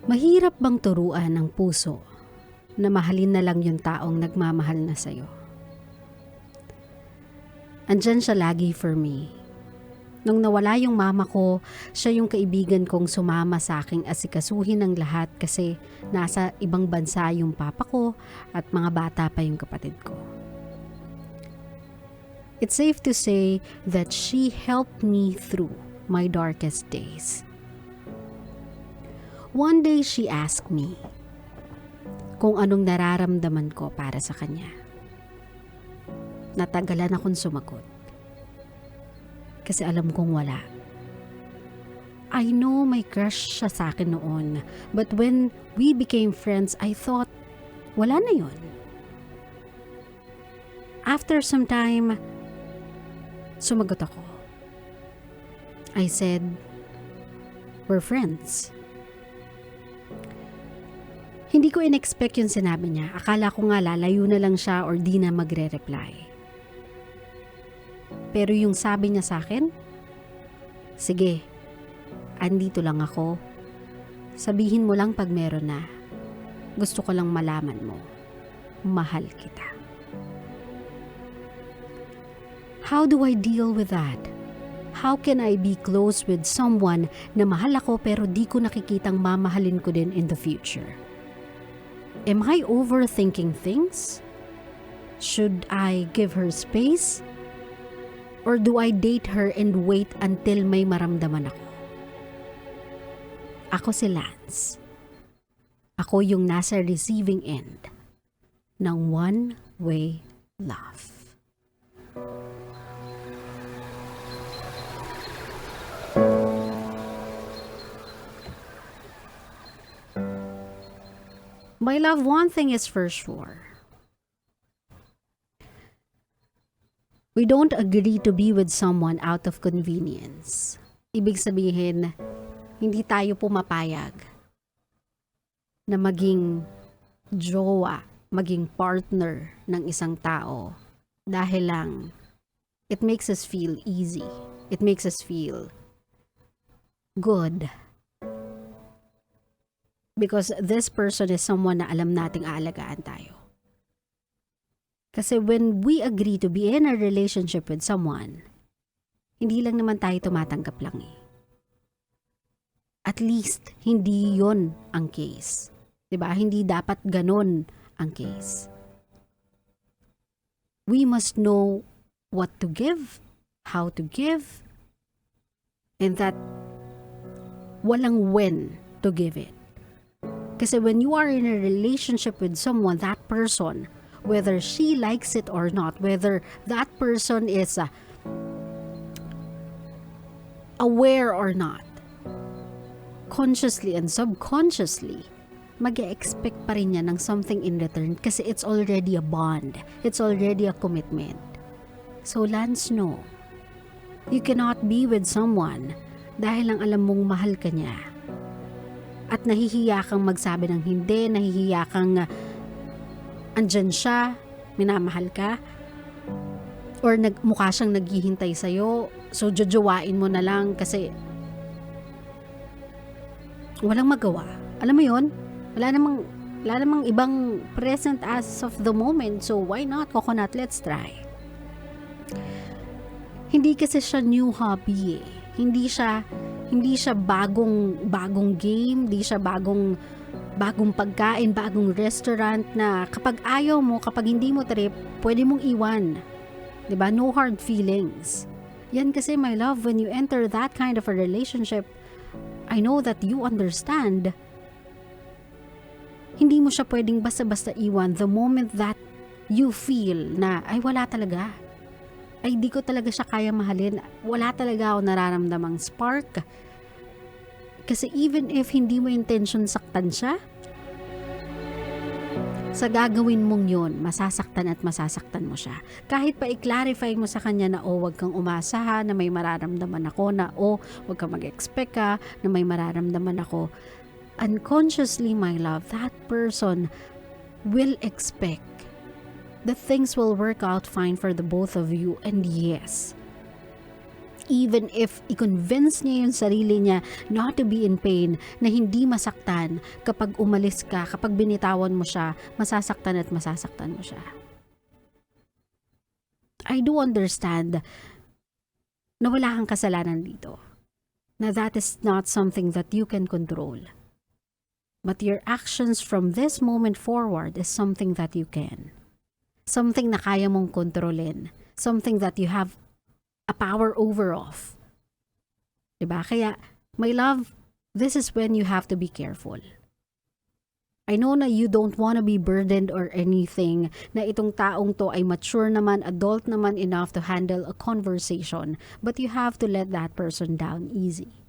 Mahirap bang turuan ng puso na mahalin na lang yung taong nagmamahal na sa'yo? Andyan siya lagi for me. Nung nawala yung mama ko, siya yung kaibigan kong sumama sa aking asikasuhin ng lahat kasi nasa ibang bansa yung papa ko at mga bata pa yung kapatid ko. It's safe to say that she helped me through my darkest days. One day she asked me kung anong nararamdaman ko para sa kanya. Natagalan akong sumagot. Kasi alam kong wala. I know may crush siya sa akin noon, but when we became friends, I thought, wala na yun. After some time, sumagot ako. I said, we're friends. Hindi ko in-expect yung sinabi niya. Akala ko nga lalayo na lang siya or di na magre-reply. Pero yung sabi niya sa akin, sige, andito lang ako. Sabihin mo lang pag meron na. Gusto ko lang malaman mo. Mahal kita. How do I deal with that? How can I be close with someone na mahal ako pero di ko nakikitang mamahalin ko din in the future? Am I overthinking things? Should I give her space? Or do I date her and wait until may maramdaman ako? Ako si Lance. Ako yung nasa receiving end ng one-way love. My love, one thing is for sure. We don't agree to be with someone out of convenience. Ibig sabihin, hindi tayo pumapayag na maging jowa, maging partner ng isang tao dahil lang it makes us feel easy. It makes us feel good. Because this person is someone na alam nating aalagaan tayo. Kasi when we agree to be in a relationship with someone, hindi lang naman tayo tumatanggap lang eh. At least, hindi yon ang case. Diba? Hindi dapat ganon ang case. We must know what to give, how to give, and that walang when to give it. Kasi when you are in a relationship with someone, that person, whether she likes it or not, whether that person is aware or not, consciously and subconsciously, mag-e-expect pa rin niya ng something in return kasi it's already a bond. It's already a commitment. So Lance, no. You cannot be with someone dahil lang alam mong mahal ka niya. At nahihiya kang magsabi ng hindi, nahihiya kang andyan siya, minamahal ka, or mukha siyang naghihintay sa'yo, so jojowain mo na lang kasi walang magawa. Alam mo yon? Wala namang ibang present as of the moment, so why not, coconut, let's try. Hindi kasi siya new hobby eh. Hindi siya bagong game, hindi siya bagong pagkain, bagong restaurant na kapag ayaw mo, kapag hindi mo trip, pwede mong iwan. 'Di ba? No hard feelings. Yan kasi, my love, when you enter that kind of a relationship, I know that you understand. Hindi mo siya pwedeng basta-basta iwan the moment that you feel na, ay wala talaga. Ay di ko talaga siya kaya mahalin. Wala talaga ako nararamdamang spark. Kasi even if hindi mo intention saktan siya, sa gagawin mong yon, masasaktan at masasaktan mo siya. Kahit pa i-clarify mo sa kanya na, wag kang umasa ha, na may mararamdaman ako, na wag kang mag-expect ka, na may mararamdaman ako. Unconsciously, my love, that person will expect that things will work out fine for the both of you. And yes, Even if i-convince niya yung sarili niya not to be in pain, na hindi masaktan kapag umalis ka, kapag binitawan mo siya, masasaktan at masasaktan mo siya. I do understand na wala kang kasalanan dito. Na that is not something that you can control. But your actions from this moment forward is something that you can. Something na kaya mong kontrolin. Something that you have a power over of. Diba? Kaya, my love, this is when you have to be careful. I know na you don't want to be burdened or anything, na itong taong to ay mature naman, adult naman enough to handle a conversation, but you have to let that person down easy.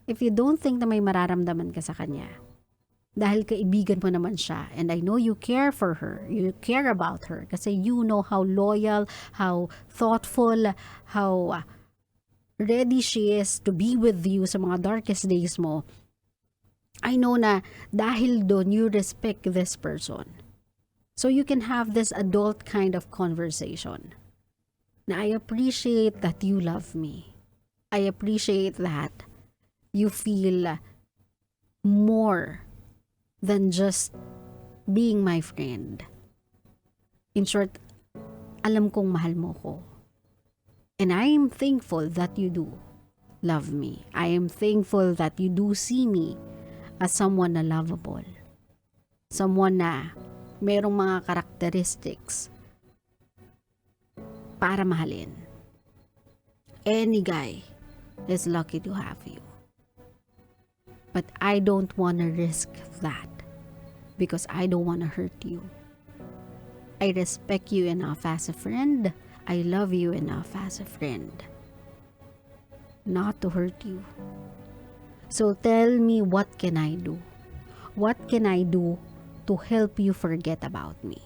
If you don't think na may mararamdaman ka sa kanya, dahil kaibigan mo naman siya, and I know you care for her, you care about her, kasi you know how loyal, how thoughtful, how ready she is to be with you sa mga darkest days mo. I know na dahil doon you respect this person. So you can have this adult kind of conversation. Na I appreciate that you love me. I appreciate that you feel more than just being my friend. In short, alam kong mahal mo ko. And I am thankful that you do love me. I am thankful that you do see me as someone na lovable. Someone na merong mga characteristics para mahalin. Any guy is lucky to have you. But I don't want to risk that because I don't want to hurt you. I respect you enough as a friend. I love you enough as a friend not to hurt you. So tell me, what can I do? What can I do to help you forget about me?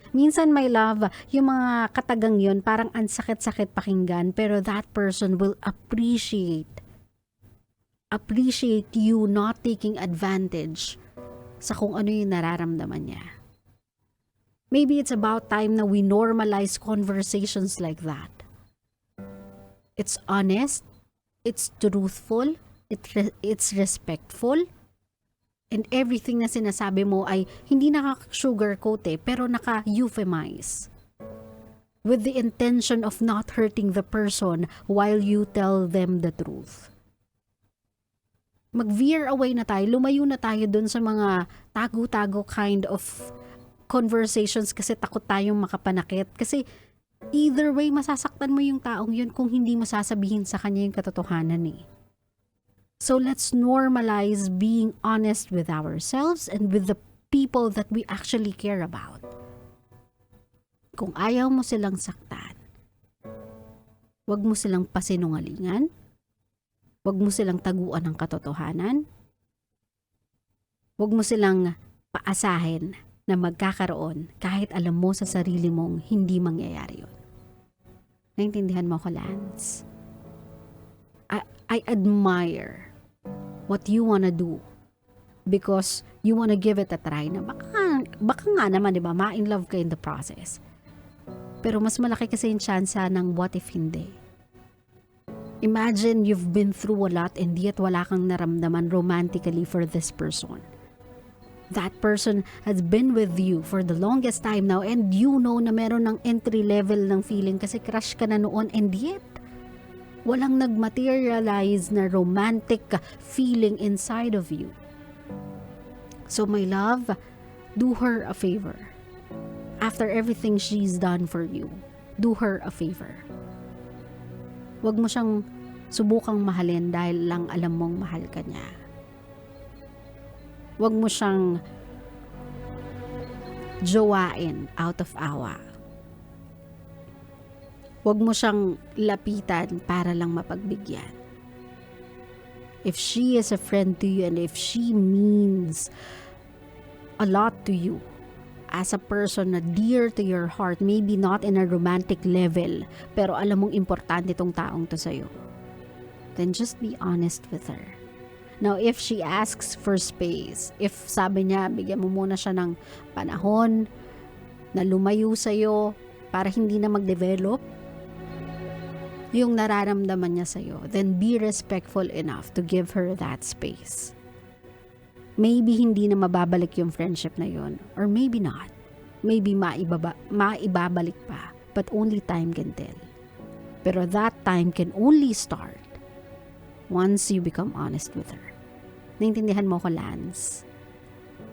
Minsan, my love, yung mga katagang yun, parang ansakit-sakit pakinggan, pero that person will appreciate you not taking advantage sa kung ano yung nararamdaman niya. Maybe it's about time na we normalize conversations like that. It's honest, it's truthful, it's respectful, and everything na sinasabi mo ay hindi naka-sugarcoat pero naka-euphemize. With the intention of not hurting the person while you tell them the truth. Mag-veer away na tayo, lumayo na tayo dun sa mga tago-tago kind of conversations kasi takot tayong makapanakit. Kasi either way, masasaktan mo yung taong yun kung hindi mo sasabihin sa kanya yung katotohanan eh. So let's normalize being honest with ourselves and with the people that we actually care about. Kung ayaw mo silang saktan, wag mo silang pasinungalingan, wag mo silang taguan ng katotohanan, wag mo silang paasahin na magkakaroon kahit alam mo sa sarili mong hindi mangyayari yun. Naintindihan mo ko, Lance? I admire what you wanna do because you wanna give it a try na baka nga naman, di ba, ma-in love ka in the process. Pero mas malaki kasi yung tsansa ng what if hindi. Imagine you've been through a lot and yet wala kang naramdaman romantically for this person. That person has been with you for the longest time now and you know na meron ng entry level ng feeling kasi crush ka na noon and yet walang nag-materialize na romantic feeling inside of you. So my love, do her a favor. After everything she's done for you, do her a favor. Huwag mo siyang subukang mahalin dahil lang alam mong mahal ka niya. Huwag mo siyang jowain out of awa. Huwag mo siyang lapitan para lang mapagbigyan. If she is a friend to you and if she means a lot to you as a person na dear to your heart, maybe not in a romantic level, pero alam mong importante itong taong to sa'yo, then just be honest with her. Now, if she asks for space, if sabi niya, bigyan mo muna siya ng panahon na lumayo sa'yo para hindi na mag-develop, yung nararamdaman niya sa'yo, then be respectful enough to give her that space. Maybe hindi na mababalik yung friendship na yun, or maybe not. Maybe maibabalik pa, but only time can tell. Pero that time can only start once you become honest with her. Naintindihan mo ko, Lance?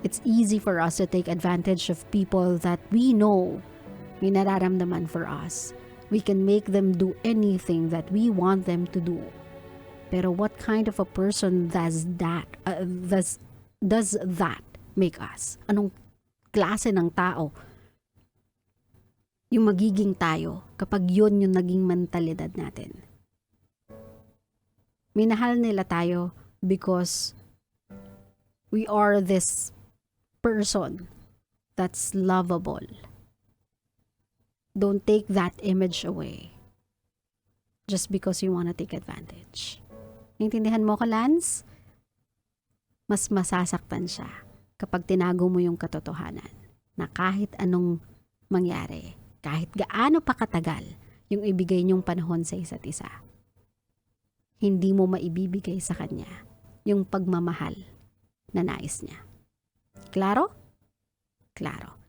It's easy for us to take advantage of people that we know may nararamdaman for us. We can make them do anything that we want them to do. Pero what kind of a person does that make us? Anong klase ng tao yung magiging tayo kapag yun yung naging mentalidad natin? Minahal nila tayo because we are this person that's lovable. Don't take that image away just because you want to take advantage. Naintindihan mo ko, Lance? Mas masasaktan siya kapag tinago mo yung katotohanan na kahit anong mangyari, kahit gaano pa katagal yung ibigay niyong panahon sa isa't isa, hindi mo maibibigay sa kanya yung pagmamahal na nais niya. Klaro? Klaro.